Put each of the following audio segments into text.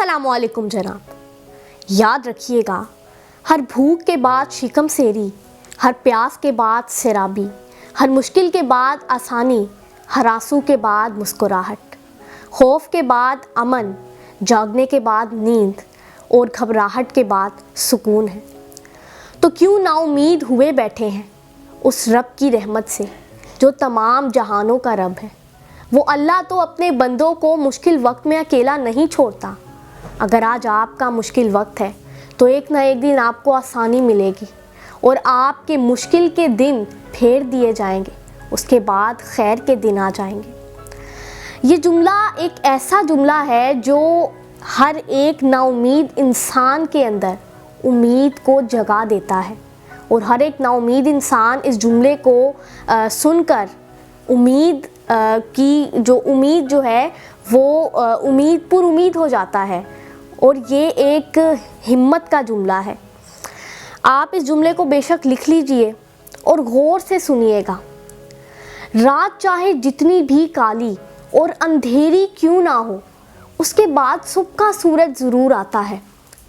अस्सलाम वालेकुम जनाब। याद रखिएगा, हर भूख के बाद शिकम सेरी, हर प्यास के बाद शराबी, हर मुश्किल के बाद आसानी, हर आंसू के बाद मुस्कुराहट, खौफ के बाद अमन, जागने के बाद नींद और घबराहट के बाद सुकून है। तो क्यों नाउमीद हुए बैठे हैं उस रब की रहमत से जो तमाम जहानों का रब है। वो अल्लाह तो अपने बंदों को मुश्किल वक्त में अकेला नहीं छोड़ता। अगर आज आपका मुश्किल वक्त है तो एक ना एक दिन आपको आसानी मिलेगी और आपके मुश्किल के दिन फेर दिए जाएंगे, उसके बाद खैर के दिन आ जाएंगे। ये जुमला एक ऐसा जुमला है जो हर एक नाउमीद इंसान के अंदर उम्मीद को जगा देता है और हर एक नाउमीद इंसान इस जुमले को सुनकर उम्मीद की जो उम्मीद जो है वो उम्मीद पुर उम्मीद हो जाता है। और ये एक हिम्मत का जुमला है। आप इस जुमले को बेशक लिख लीजिए और गौर से सुनिएगा। रात चाहे जितनी भी काली और अंधेरी क्यों ना हो, उसके बाद सुबह का सूरज ज़रूर आता है।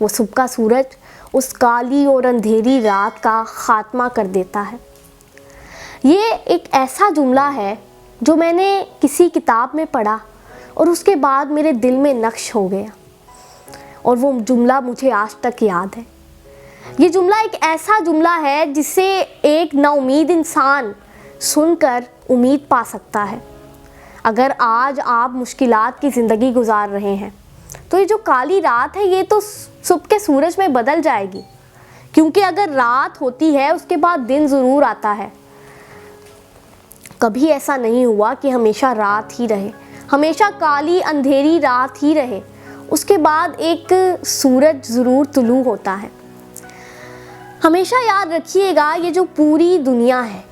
वो सुबह का सूरज उस काली और अंधेरी रात का ख़ात्मा कर देता है। ये एक ऐसा जुमला है जो मैंने किसी किताब में पढ़ा और उसके बाद मेरे दिल में नक्श हो गया और वो जुमला मुझे आज तक याद है। ये जुमला एक ऐसा जुमला है जिसे एक नाउमीद इंसान सुनकर उम्मीद पा सकता है। अगर आज आप मुश्किलात की ज़िंदगी गुजार रहे हैं तो ये जो काली रात है ये तो सुबह के सूरज में बदल जाएगी, क्योंकि अगर रात होती है उसके बाद दिन ज़रूर आता है। कभी ऐसा नहीं हुआ कि हमेशा रात ही रहे, हमेशा काली अंधेरी रात ही रहे, उसके बाद एक सूरज ज़रूर तुलू होता है। हमेशा याद रखिएगा, ये जो पूरी दुनिया है,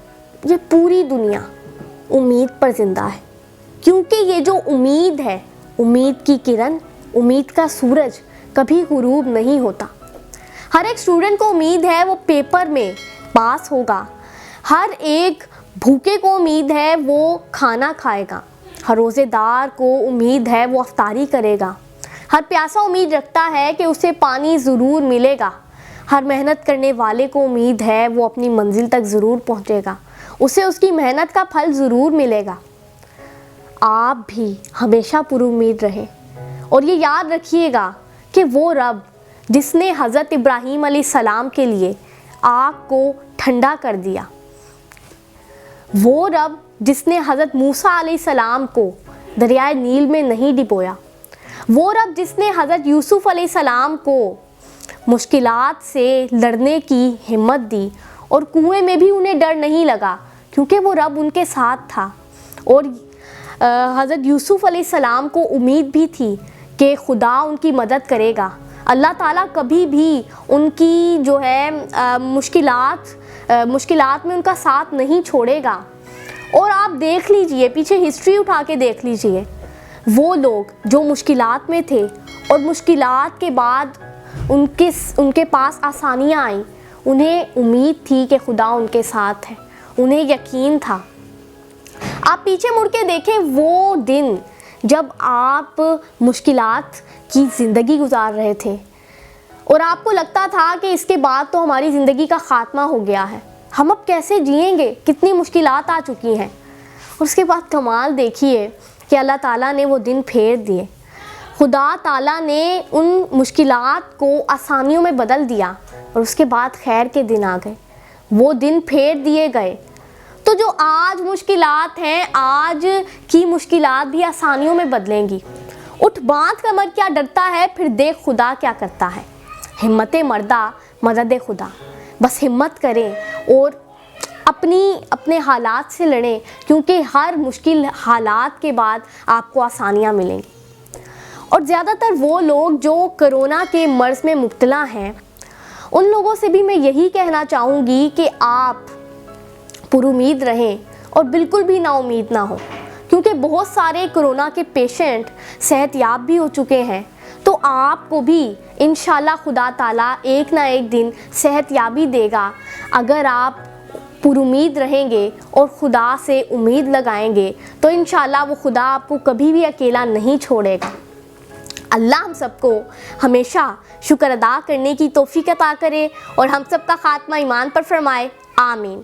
ये पूरी दुनिया उम्मीद पर ज़िंदा है, क्योंकि ये जो उम्मीद है, उम्मीद की किरण, उम्मीद का सूरज कभी गुरूब नहीं होता। हर एक स्टूडेंट को उम्मीद है वो पेपर में पास होगा, हर एक भूखे को उम्मीद है वो खाना खाएगा, हर रोज़ेदार को उम्मीद है वो अफ्तारी करेगा, हर प्यासा उम्मीद रखता है कि उसे पानी ज़रूर मिलेगा, हर मेहनत करने वाले को उम्मीद है वो अपनी मंजिल तक ज़रूर पहुंचेगा, उसे उसकी मेहनत का फल ज़रूर मिलेगा। आप भी हमेशा पुरुम्मीद रहें और ये याद रखिएगा कि वो रब जिसने हज़रत इब्राहीम अलैहिस्सलाम के लिए आग को ठंडा कर दिया, वो रब जिसने हज़रत मूसा अलैहिस्सलाम को दरियाए नील में नहीं डुबोया, वो रब जिसने हज़रत यूसुफ अलैहिस्सलाम को मुश्किलात से लड़ने की हिम्मत दी और कुएं में भी उन्हें डर नहीं लगा क्योंकि वो रब उनके साथ था। और हज़रत यूसुफ अलैहिस्सलाम को उम्मीद भी थी कि खुदा उनकी मदद करेगा, अल्लाह ताला कभी भी उनकी जो है मुश्किलात में उनका साथ नहीं छोड़ेगा। और आप देख लीजिए, पीछे हिस्ट्री उठा के देख लीजिए, वो लोग जो मुश्किलात में थे और मुश्किलात के बाद उनके पास आसानियाँ आईं, उन्हें उम्मीद थी कि खुदा उनके साथ है, उन्हें यकीन था। आप पीछे मुड़ के देखें वो दिन जब आप मुश्किलात की ज़िंदगी गुजार रहे थे और आपको लगता था कि इसके बाद तो हमारी ज़िंदगी का ख़ात्मा हो गया है, हम अब कैसे जिएंगे, कितनी मुश्किलात आ चुकी हैं। और उसके बाद कमाल देखिए कि अल्लाह ताला ने वो दिन फेर दिए। खुदा ताला ने उन मुश्किलात को आसानियों में बदल दिया और उसके बाद खैर के दिन आ गए, वो दिन फेर दिए गए। तो जो आज मुश्किलात हैं, आज की मुश्किलात भी आसानियों में बदलेंगी। उठ बांध कमर क्या डरता है, फिर देख खुदा क्या करता है। हिम्मत मर्दा मदद खुदा। बस हिम्मत करें और अपने हालात से लड़ें, क्योंकि हर मुश्किल हालात के बाद आपको आसानियाँ मिलेंगी। और ज़्यादातर वो लोग जो कोरोना के मर्ज़ में मुब्तला हैं, उन लोगों से भी मैं यही कहना चाहूँगी कि आप पुरुम्मीद रहें और बिल्कुल भी नाउमीद ना हो, क्योंकि बहुत सारे कोरोना के पेशेंट सेहतयाब भी हो चुके हैं। तो आपको भी इंशाल्लाह खुदा ताला एक ना एक दिन सेहतयाबी देगा अगर आप पुरुम्मीद रहेंगे और खुदा से उम्मीद लगाएंगे। तो इंशाल्लाह वो खुदा आपको कभी भी अकेला नहीं छोड़ेगा। اللہ ہم سب کو ہمیشہ شکر ادا کرنے کی توفیق عطا کرے اور ہم سب کا خاتمہ ایمان پر فرمائے، آمین۔